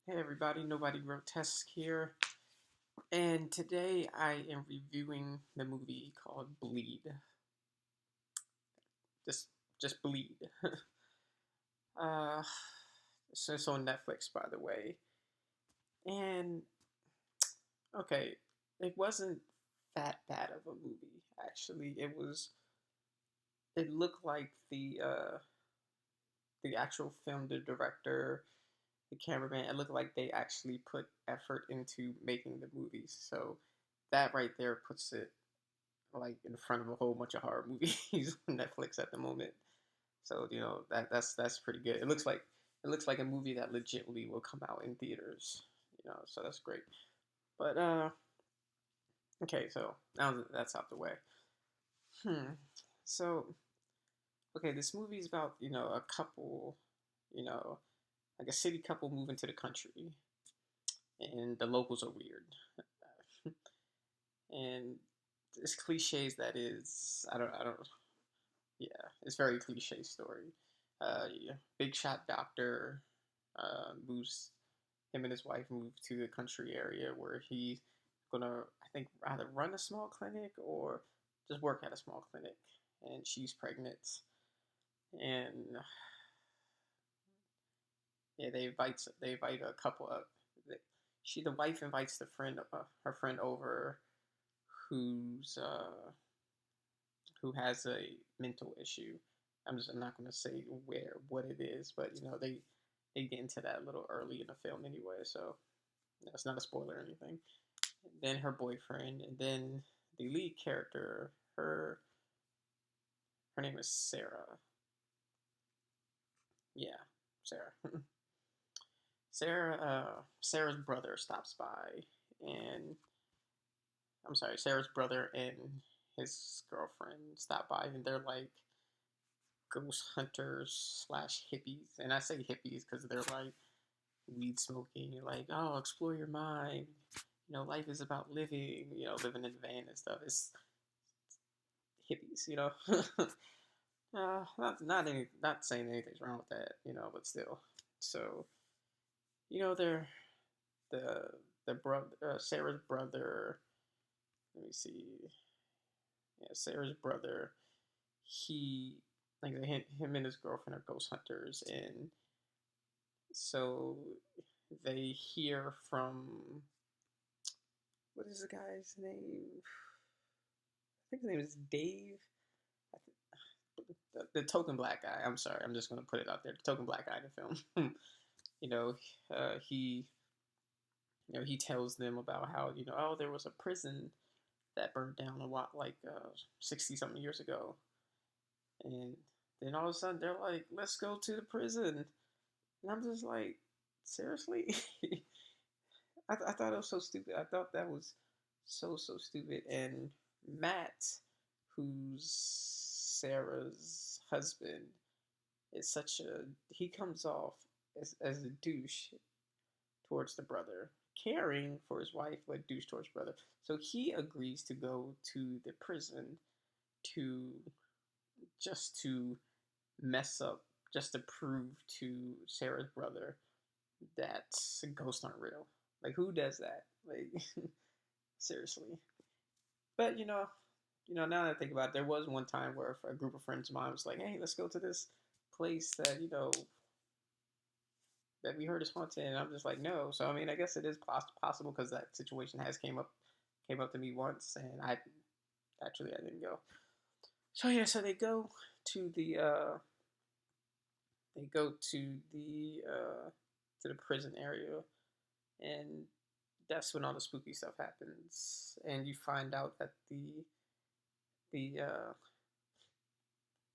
Hey everybody, Nobodygrotesque here, and today I am reviewing the movie called Bleed. Just, just Bleed. uh, so it's on Netflix, by the way. And okay, it wasn't that bad of a movie. Actually, it was. It looked like the actual film, the director, the cameraman. It looked like they actually put effort into making the movies. So that right there puts it like in front of a whole bunch of horror movies on Netflix at the moment. So that's pretty good. It looks like a movie that legitimately will come out in theaters. So that's great. But okay, so now that that's out the way. Hmm. So okay, this movie is about a couple, you know, like a city couple moving to the country, and the locals are weird. And as cliches that is, I don't. Yeah, it's very cliche story. Yeah, big shot doctor moves him and his wife move to the country area where he's gonna, I think, either run a small clinic or just work at a small clinic. And she's pregnant, and yeah, they invite a couple up. The wife invites her friend over, who's who has a mental issue. I'm not going to say what it is, but they get into that a little early in the film anyway, so it's not a spoiler or anything. And then her boyfriend, and then the lead character, her name is Sarah. Yeah, Sarah. Sarah's brother stops by, and I'm sorry, Sarah's brother and his girlfriend stop by, and they're like ghost hunters slash hippies. And I say hippies because they're like weed smoking, like, oh, explore your mind. Life is about living, living in the van and stuff. It's hippies. Not saying anything's wrong with that, but still. So, they're the the brother, Sarah's brother. Let me see. Yeah, Sarah's brother. He like him and his girlfriend are ghost hunters, and so they hear from, what is the guy's name? I think his name is Dave. The token black guy. I'm sorry. I'm just gonna put it out there. The token black guy in the film. you know, he he tells them about how oh, there was a prison that burned down a lot, like 60 something years ago, and then all of a sudden they're like, let's go to the prison, and I'm just like, seriously. I thought it was so stupid. I thought that was so stupid. And Matt, who's Sarah's husband, is such a he comes off as a douche towards the brother, caring for his wife, but douche towards brother. So he agrees to go to the prison to to mess up, just to prove to Sarah's brother that ghosts aren't real. Like, who does that? Like, seriously. But now that I think about it, there was one time where a group of friends of mine was like, "Hey, let's go to this place that that we heard is haunted," and I'm just like, "No." So I mean, I guess it is possible because that situation has came up to me once, and I didn't go. So yeah, so to the uh, they go to the prison area, and that's when all the spooky stuff happens, and you find out that the uh,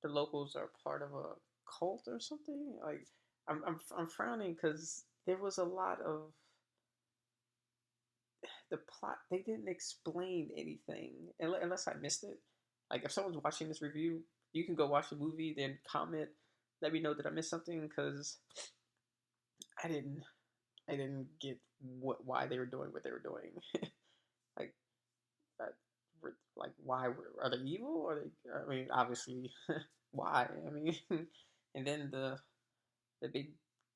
the locals are part of a cult or something. Like, I'm frowning because there was a lot of the plot. They didn't explain anything unless I missed it. Like, if someone's watching this review, you can go watch the movie, then comment, let me know that I missed something, because I didn't I didn't get why they were doing what they were doing. like uh, why are they evil? Or they? I mean, obviously, why? I mean, and then the big,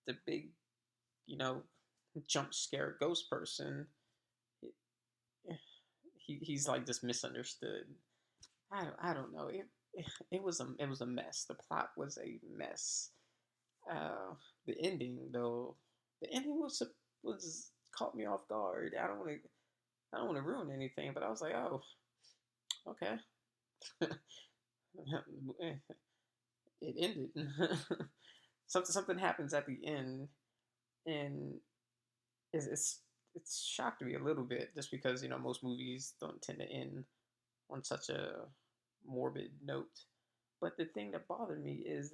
the big, you know, jump scare ghost person, he's like just misunderstood. I don't know. It was a mess. The plot was a mess. Uh, the ending though, the ending was caught me off guard. I don't want to ruin anything, but I was like, oh, okay. It ended. Something happens at the end, and it's it's shocked me a little bit just because most movies don't tend to end on such a morbid note. But the thing that bothered me is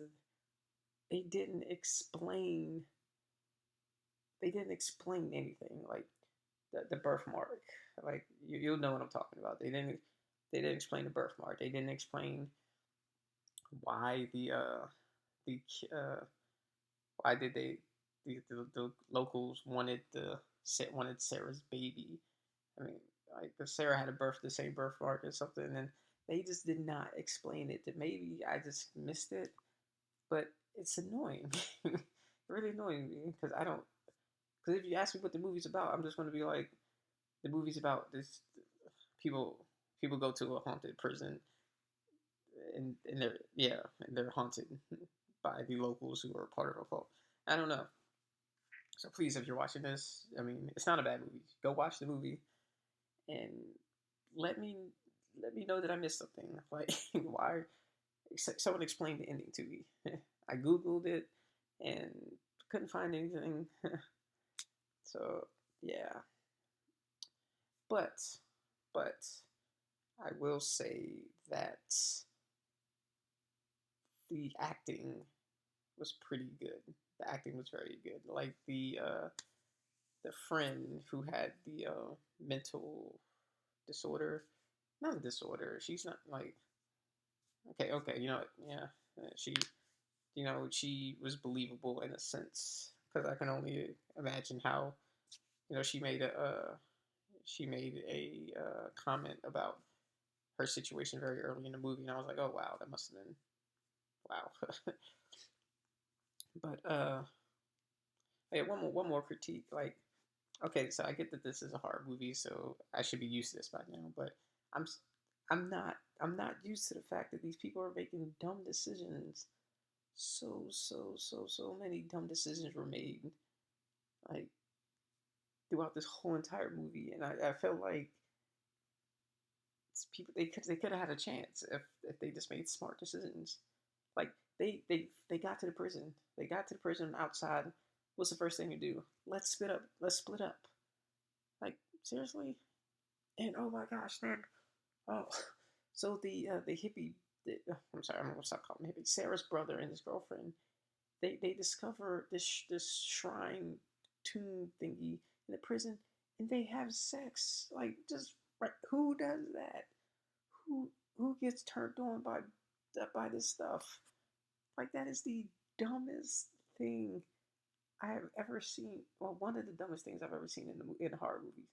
they didn't explain they didn't explain anything like the birthmark. Like you'll know what I'm talking about. They didn't explain the birthmark. They didn't explain why the why did the locals wanted Sarah's baby. I mean, like if Sarah had a the same birthmark or something, and they just did not explain it. That maybe I just missed it, but it's annoying. Really annoying me because I don't. Because if you ask me what the movie's about, I'm just going to be like, the movie's about this people people go to a haunted prison, and they're haunted by the locals who are part of a cult. I don't know. So please, if you're watching this, I mean, it's not a bad movie. Go watch the movie and let me let me know that I missed something. Like why? Someone explained the ending to me. I googled it and couldn't find anything. So yeah, but but I will say that the acting was pretty good. The acting was very good. Like the friend who had the mental disorder, not a disorder. She's not like okay. You know what? Yeah, she she was believable in a sense because I can only imagine how she made a comment about her situation very early in the movie, and I was like, oh wow, that must have been wow. But yeah, one more critique. Like, okay, so I get that this is a horror movie, so I should be used to this by now. But I'm I'm not used to the fact that these people are making dumb decisions. So many dumb decisions were made, like throughout this whole entire movie, and I felt like people they could have had a chance if they just made smart decisions. Like they got to the prison. They got to the prison outside. What's the first thing to do? Let's split up. Let's split up. Like seriously? And oh my gosh, man. Oh, so the hippie. I'm sorry, I'm gonna stop calling him hippie. Sarah's brother and his girlfriend. They discover this shrine tomb thingy in the prison, and they have sex. Like just right. Who does that? Who who gets turned on by this stuff? Like that is the dumbest thing I have ever seen. Well, one of the dumbest things I've ever seen in horror movies.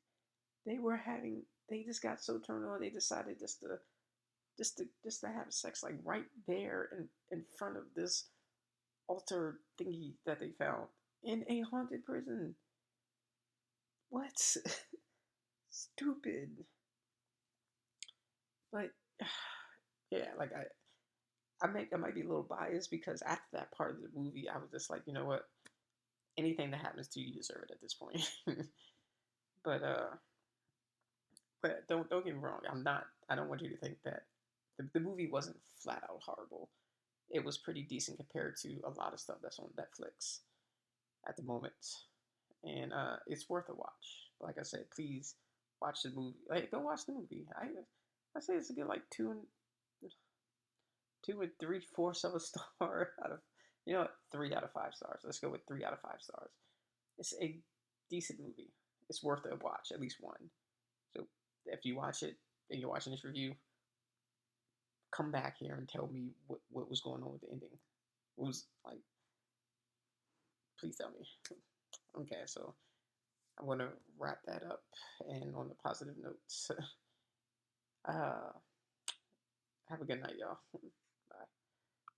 They just got so turned on. They decided just to have sex like right there in front of this altar thingy that they found in a haunted prison. What? Stupid. But yeah, like I might be a little biased because after that part of the movie, I was just like, you know what? Anything that happens to you, you deserve it at this point. but don't get me wrong. I don't want you to think that the movie wasn't flat out horrible. It was pretty decent compared to a lot of stuff that's on Netflix at the moment, and it's worth a watch. Like I said, please watch the movie. Like, go watch the movie. I say it's a good like 2 and 3/4 of a star out of 3 out of 5 stars. Let's go with 3 out of 5 stars. It's a decent movie. It's worth a watch, at least one. So if you watch it and you're watching this review, come back here and tell me what was going on with the ending. It was like, please tell me. Okay, so I'm gonna wrap that up, and on the positive notes, uh, have a good night, y'all.